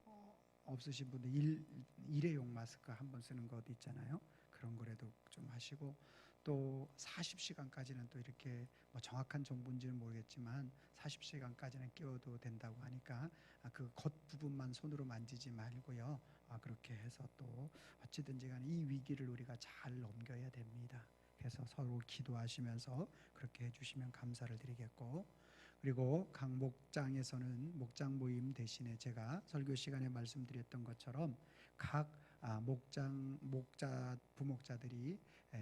없으신 분들 일회용 마스크 한 번 쓰는 것 있잖아요. 그런 거라도 좀 하시고, 또 40시간까지는 또 이렇게 뭐 정확한 정보인지는 모르겠지만 40시간까지는 끼워도 된다고 하니까 그 겉부분만 손으로 만지지 말고요. 그렇게 해서 또 어찌든지 간에 이 위기를 우리가 잘 넘겨야 됩니다. 그래서 서로 기도하시면서 그렇게 해주시면 감사를 드리겠고, 그리고 각 목장에서는 목장 모임 대신에 제가 설교 시간에 말씀드렸던 것처럼 각 부목자들이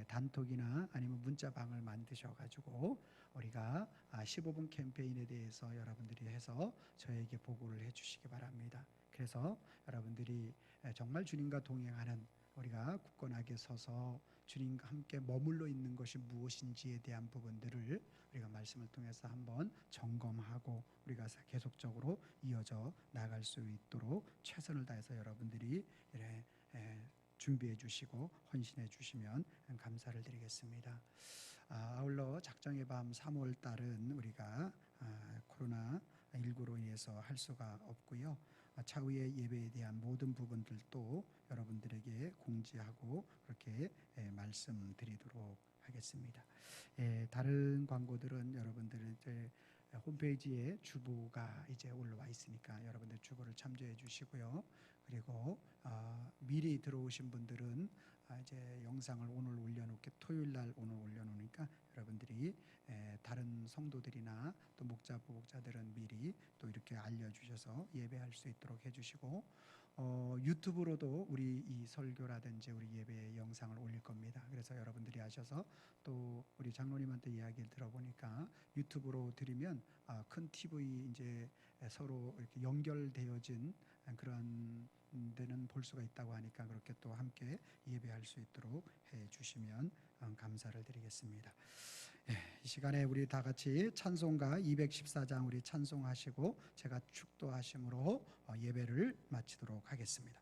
단톡이나 아니면 문자방을 만드셔가지고 우리가 15분 캠페인에 대해서 여러분들이 해서 저에게 보고를 해주시기 바랍니다. 그래서 여러분들이 정말 주님과 동행하는, 우리가 굳건하게 서서 주님과 함께 머물러 있는 것이 무엇인지에 대한 부분들을 우리가 말씀을 통해서 한번 점검하고 우리가 계속적으로 이어져 나갈 수 있도록 최선을 다해서 여러분들이 준비해 주시고 헌신해 주시면 감사를 드리겠습니다. 아울러 작정의 밤 3월 달은 우리가 코로나19로 인해서 할 수가 없고요. 차후의 예배에 대한 모든 부분들도 여러분들에게 공지하고 그렇게 말씀드리도록 하겠습니다. 다른 광고들은 여러분들 이제 홈페이지에 주보가 이제 올라와 있으니까 여러분들 주보를 참조해 주시고요. 그리고 미리 들어오신 분들은 이제 영상을 오늘 올려놓게, 토요일 날 오늘 올려놓으니까 여러분들이 다른 성도들이나 또 목자 부목자들은 미리 또 이렇게 알려주셔서 예배할 수 있도록 해주시고, 유튜브로도 우리 이 설교라든지 우리 예배 영상을 올릴 겁니다. 그래서 여러분들이 하셔서, 또 우리 장로님한테 이야기를 들어보니까 유튜브로 드리면 큰 TV 이제 서로 이렇게 연결되어진 그런 데는 볼 수가 있다고 하니까 그렇게 또 함께 예배할 수 있도록 해 주시면 감사를 드리겠습니다. 이 시간에 우리 다 같이 찬송가 214장 우리 찬송하시고 제가 축도하심으로 예배를 마치도록 하겠습니다.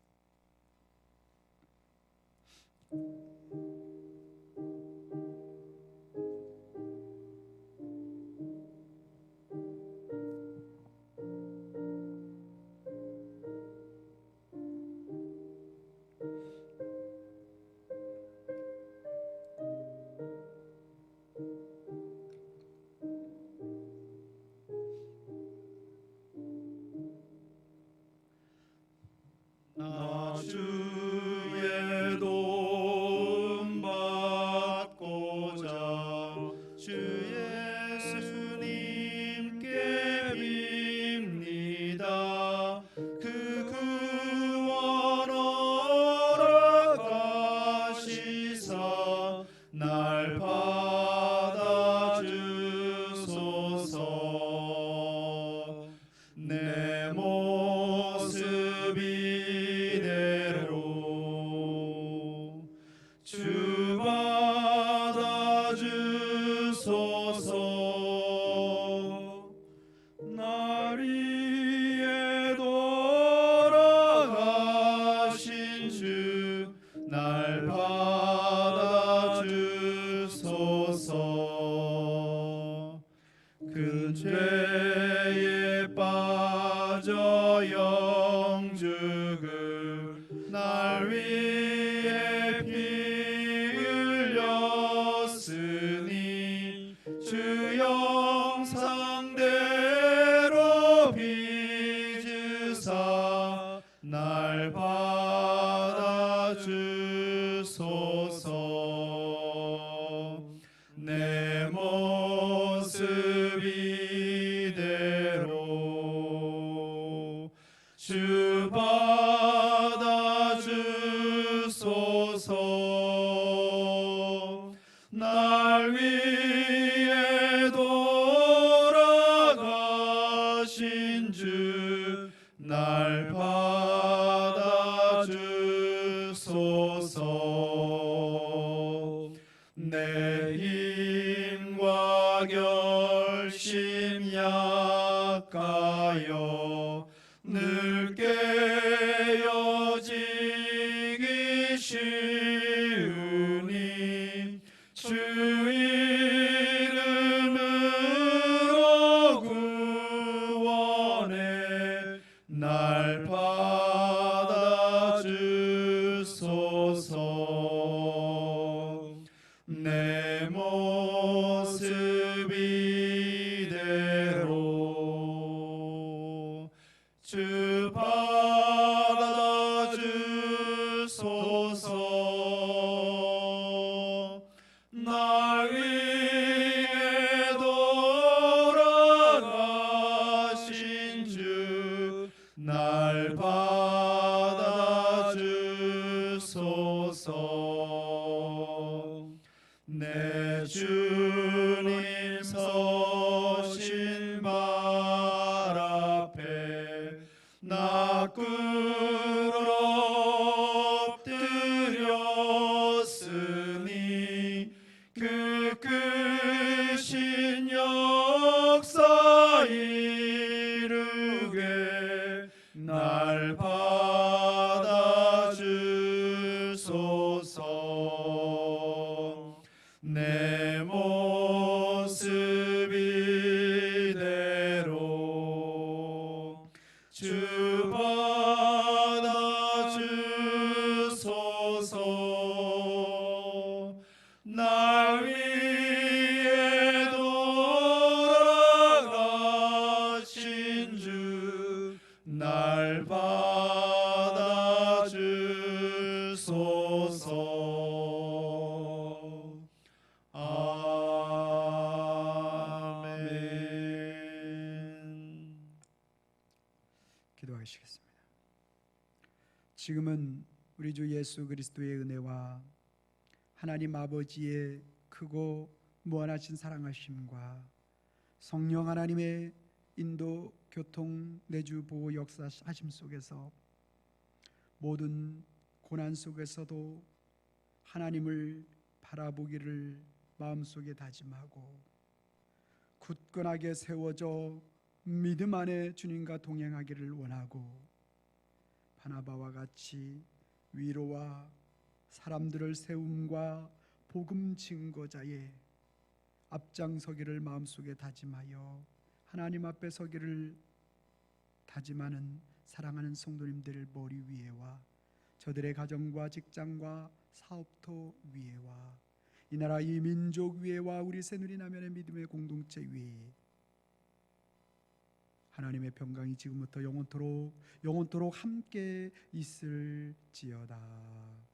나 주의 도움 받고자 주 예수님께 빕니다. 그 구원 허락하시사 날 받아주소서. 내 모습 이대로 주 받아주소서. 날 위해 돌아가신 주 날 받아주소서. 큰 죄에 빠져 영죽을 날 위해 피 흘렸으니 주 형상대로 빚으사 날 받아주소서. 내 모습 이대로 주 받아주소서. 날 위해 돌아가신 주 날 받아주소서. 내 힘과 결심 약하여 늘 깨어지기 쉬우니 주 이름으로 구원해 날 받아주소서. 내 주 받아주소서. 날 위해 돌아가신 주 날 받아주소서. 내 주님 서신 발 앞에 나 엎드렸으니 그 크신 역사 이루게 날 받아주소서. 내 모습 이대로 주 받아주소서. 날 위해 돌아가신 주 날 받아주소서. 아멘. 기도하시겠습니다. 지금은 우리 주 예수 그리스도의 은혜와 하나님 아버지의 크고 무한하신 사랑하심과 성령 하나님의 인도, 교통, 내주, 보호, 역사하심 속에서 모든 고난 속에서도 하나님을 바라보기를 마음속에 다짐하고 굳건하게 세워져 믿음 안에 주님과 동행하기를 원하고 바나바와 같이 위로와 사람들을 세움과 복음 증거자의 앞장서기를 마음속에 다짐하여 하나님 앞에 서기를 다짐하는 사랑하는 성도님들 머리 위에와 저들의 가정과 직장과 사업터 위에와 이 나라 이 민족 위에와 우리 새누리남연의 믿음의 공동체 위에 하나님의 평강이 지금부터 영원토록 함께 있을지어다.